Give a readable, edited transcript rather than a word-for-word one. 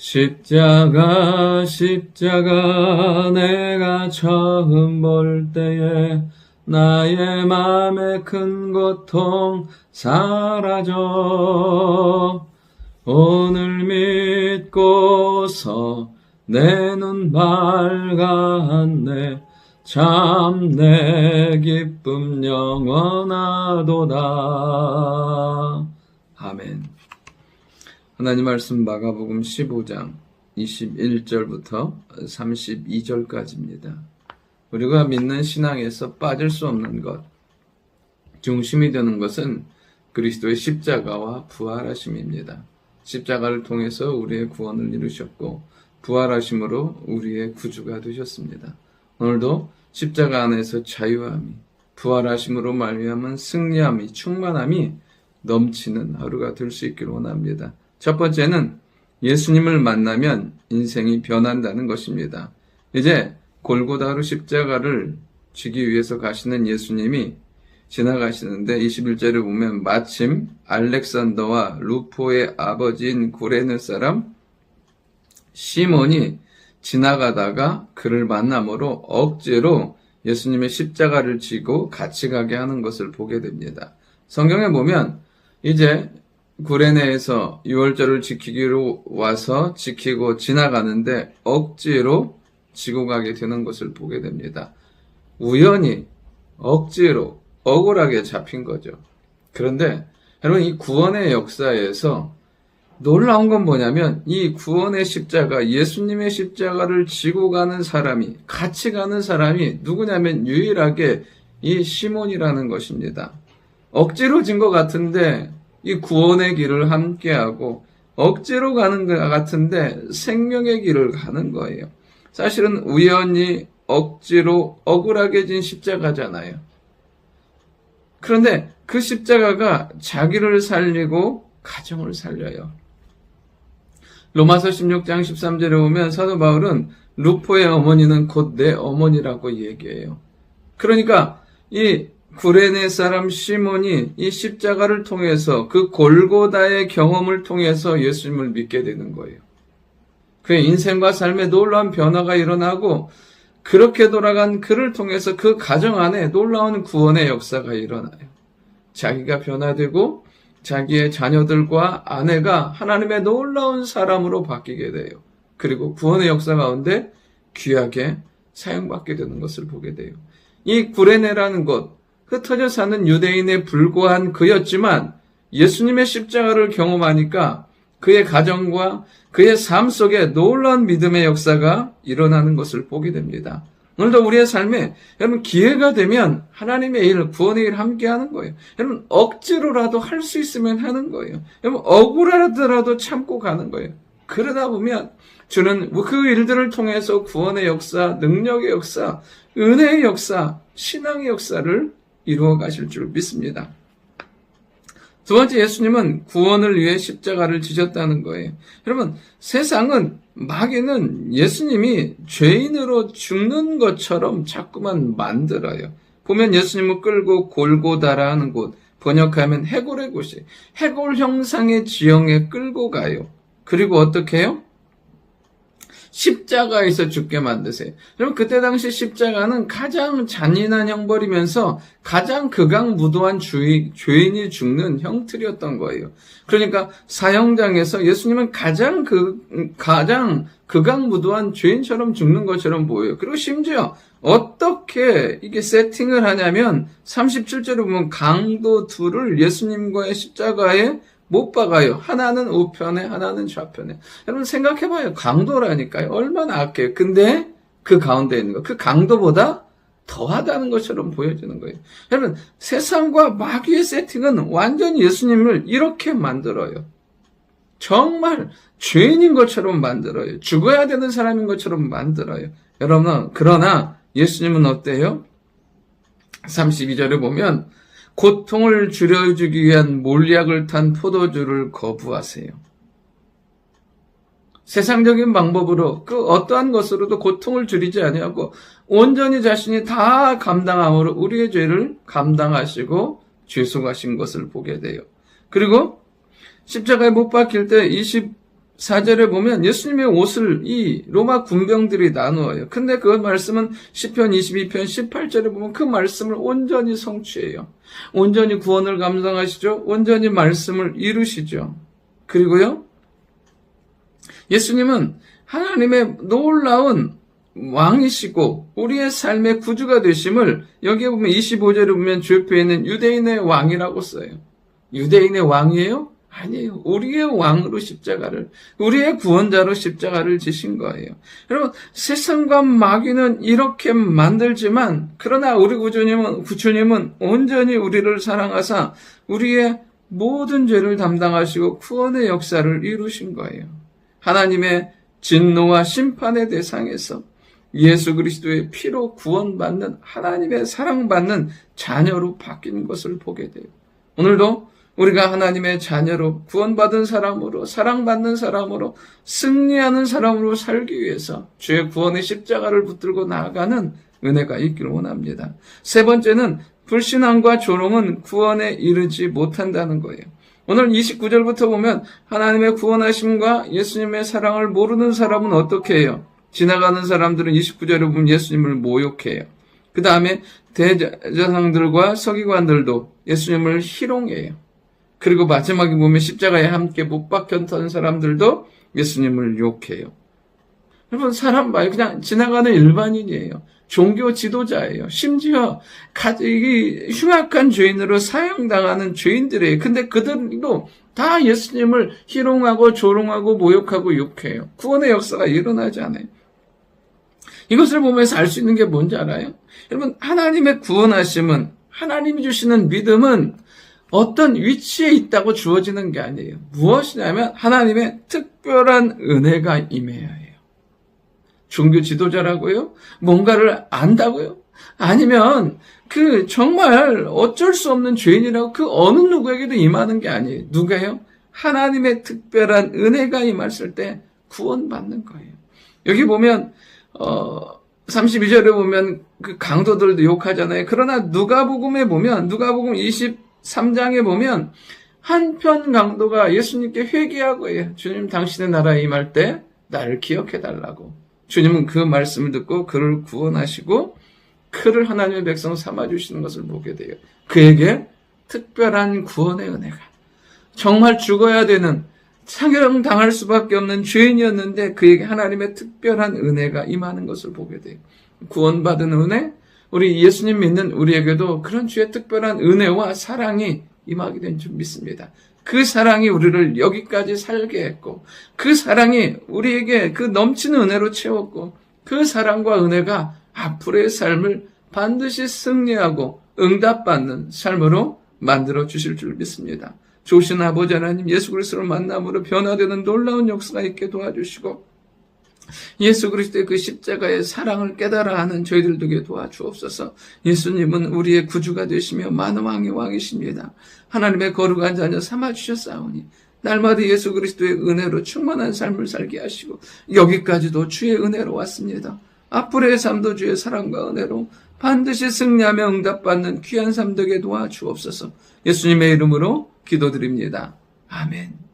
십자가 내가 처음 볼 때에 나의 맘에 큰 고통 사라져. 오늘 믿고서 내 눈 밝았네. 참 내 기쁨 영원하도다. 아멘. 하나님 말씀 마가복음 15장 21절부터 32절까지입니다. 우리가 믿는 신앙에서 빠질 수 없는 것, 중심이 되는 것은 그리스도의 십자가와 부활하심입니다. 십자가를 통해서 우리의 구원을 이루셨고 부활하심으로 우리의 구주가 되셨습니다. 오늘도 십자가 안에서 자유함이, 부활하심으로 말미암은 승리함이, 충만함이 넘치는 하루가 될 수 있기를 원합니다. 첫 번째는 예수님을 만나면 인생이 변한다는 것입니다. 이제 골고다로 십자가를 지기 위해서 가시는 예수님이 지나가시는데 21절을 보면 마침 알렉산더와 루포의 아버지인 구레네 사람 시몬이 지나가다가 그를 만남으로 억지로 예수님의 십자가를 지고 같이 가게 하는 것을 보게 됩니다. 성경에 보면 이제 구레네에서 유월절을 지키기로 와서 지키고 지나가는데 억지로 지고 가게 되는 것을 보게 됩니다. 우연히 억지로 억울하게 잡힌 거죠. 그런데 여러분, 이 구원의 역사에서 놀라운 건 뭐냐면 이 구원의 십자가, 예수님의 십자가를 지고 가는 사람이, 같이 가는 사람이 누구냐면 유일하게 이 시몬이라는 것입니다. 억지로 진 것 같은데 이 구원의 길을 함께하고 억지로 가는 것 같은데 생명의 길을 가는 거예요. 사실은 우연히 억지로 억울하게 진 십자가잖아요. 그런데 그 십자가가 자기를 살리고 가정을 살려요. 로마서 16장 13절에 보면 사도 바울은 루포의 어머니는 곧 내 어머니라고 얘기해요. 그러니까 이 구레네 사람 시몬이 이 십자가를 통해서 그 골고다의 경험을 통해서 예수님을 믿게 되는 거예요. 그의 인생과 삶에 놀라운 변화가 일어나고 그렇게 돌아간 그를 통해서 그 가정 안에 놀라운 구원의 역사가 일어나요. 자기가 변화되고 자기의 자녀들과 아내가 하나님의 놀라운 사람으로 바뀌게 돼요. 그리고 구원의 역사 가운데 귀하게 사용받게 되는 것을 보게 돼요. 이 구레네라는 곳, 흩어져 사는 유대인에 불과한 그였지만 예수님의 십자가를 경험하니까 그의 가정과 그의 삶 속에 놀라운 믿음의 역사가 일어나는 것을 보게 됩니다. 오늘도 우리의 삶에 여러분 기회가 되면 하나님의 일, 구원의 일 함께 하는 거예요. 여러분 억지로라도 할 수 있으면 하는 거예요. 여러분 억울하더라도 참고 가는 거예요. 그러다 보면 주는 그 일들을 통해서 구원의 역사, 능력의 역사, 은혜의 역사, 신앙의 역사를 이루어 가실 줄 믿습니다. 두 번째, 예수님은 구원을 위해 십자가를 지셨다는 거예요. 여러분, 세상은, 마귀는 예수님이 죄인으로 죽는 것처럼 자꾸만 만들어요. 보면 예수님을 끌고 골고다라는 곳, 번역하면 해골의 곳이, 해골 형상의 지형에 끌고 가요. 그리고 어떻게 해요? 십자가에서 죽게 만드세요. 여러분, 그때 당시 십자가는 가장 잔인한 형벌이면서 가장 극악무도한 죄인이 죽는 형틀이었던 거예요. 그러니까 사형장에서 예수님은 가장 극악무도한 죄인처럼 죽는 것처럼 보여요. 그리고 심지어 어떻게 이게 세팅을 하냐면 37절에 보면 강도 둘을 예수님과의 십자가에 못 박아요. 하나는 우편에, 하나는 좌편에. 여러분 생각해봐요. 강도라니까요. 얼마나 악해요. 근데 그 가운데 있는 거, 그 강도보다 더하다는 것처럼 보여지는 거예요. 여러분 세상과 마귀의 세팅은 완전히 예수님을 이렇게 만들어요. 정말 죄인인 것처럼 만들어요. 죽어야 되는 사람인 것처럼 만들어요. 여러분, 그러나 예수님은 어때요? 32절에 보면 고통을 줄여주기 위한 몰약을 탄 포도주를 거부하세요. 세상적인 방법으로 그 어떠한 것으로도 고통을 줄이지 아니하고 온전히 자신이 다 감당함으로 우리의 죄를 감당하시고 죄송하신 것을 보게 돼요. 그리고 십자가에 못 박힐 때 4절에 보면 예수님의 옷을 이 로마 군병들이 나누어요. 근데 그 말씀은 시편 22편 18절에 보면 그 말씀을 온전히 성취해요. 온전히 구원을 감당하시죠. 온전히 말씀을 이루시죠. 그리고요, 예수님은 하나님의 놀라운 왕이시고 우리의 삶의 구주가 되심을 여기에 보면 25절에 보면 주옆에 있는 유대인의 왕이라고 써요. 유대인의 왕이에요? 아니에요. 우리의 왕으로 십자가를, 우리의 구원자로 십자가를 지신 거예요. 여러분, 세상과 마귀는 이렇게 만들지만, 그러나 우리 구주님은 온전히 우리를 사랑하사 우리의 모든 죄를 담당하시고 구원의 역사를 이루신 거예요. 하나님의 진노와 심판의 대상에서 예수 그리스도의 피로 구원받는, 하나님의 사랑받는 자녀로 바뀐 것을 보게 돼요. 오늘도 우리가 하나님의 자녀로 구원받은 사람으로, 사랑받는 사람으로, 승리하는 사람으로 살기 위해서 주의 구원의 십자가를 붙들고 나아가는 은혜가 있기를 원합니다. 세 번째는 불신앙과 조롱은 구원에 이르지 못한다는 거예요. 오늘 29절부터 보면 하나님의 구원하심과 예수님의 사랑을 모르는 사람은 어떻게 해요? 지나가는 사람들은 29절에 보면 예수님을 모욕해요. 그 다음에 대제사장들과 서기관들도 예수님을 희롱해요. 그리고 마지막에 보면 십자가에 함께 못 박혔던 사람들도 예수님을 욕해요. 여러분, 사람 말고 그냥 지나가는 일반인이에요. 종교 지도자예요. 심지어 흉악한 죄인으로 사형당하는 죄인들이에요. 근데 그들도 다 예수님을 희롱하고 조롱하고 모욕하고 욕해요. 구원의 역사가 일어나지 않아요. 이것을 보면서 알 수 있는 게 뭔지 알아요? 여러분, 하나님의 구원하심은, 하나님이 주시는 믿음은 어떤 위치에 있다고 주어지는 게 아니에요. 무엇이냐면 하나님의 특별한 은혜가 임해야 해요. 종교 지도자라고요? 뭔가를 안다고요? 아니면 정말 어쩔 수 없는 죄인이라고 그 어느 누구에게도 임하는 게 아니에요. 누가요? 하나님의 특별한 은혜가 임했을 때 구원받는 거예요. 여기 보면 32절에 보면 그 강도들도 욕하잖아요. 그러나 누가복음에 보면 누가복음 23장에 보면 한편 강도가 예수님께 회개하고 해요. 주님, 당신의 나라에 임할 때 나를 기억해달라고. 주님은 그 말씀을 듣고 그를 구원하시고 그를 하나님의 백성 삼아주시는 것을 보게 돼요. 그에게 특별한 구원의 은혜가, 정말 죽어야 되는, 사형당할 수밖에 없는 죄인이었는데 그에게 하나님의 특별한 은혜가 임하는 것을 보게 돼요. 구원받은 은혜, 우리 예수님 믿는 우리에게도 그런 주의 특별한 은혜와 사랑이 임하게 된 줄 믿습니다. 그 사랑이 우리를 여기까지 살게 했고, 그 사랑이 우리에게 그 넘치는 은혜로 채웠고, 그 사랑과 은혜가 앞으로의 삶을 반드시 승리하고 응답받는 삶으로 만들어 주실 줄 믿습니다. 좋으신 아버지 하나님, 예수 그리스도를 만남으로 변화되는 놀라운 역사가 있게 도와주시고, 예수 그리스도의 그 십자가의 사랑을 깨달아 하는 저희들 되게 도와주옵소서. 예수님은 우리의 구주가 되시며 만왕의 왕이십니다. 하나님의 거룩한 자녀 삼아주셨사오니 날마다 예수 그리스도의 은혜로 충만한 삶을 살게 하시고 여기까지도 주의 은혜로 왔습니다. 앞으로의 삶도 주의 사랑과 은혜로 반드시 승리하며 응답받는 귀한 삶 되게 도와주옵소서. 예수님의 이름으로 기도드립니다. 아멘.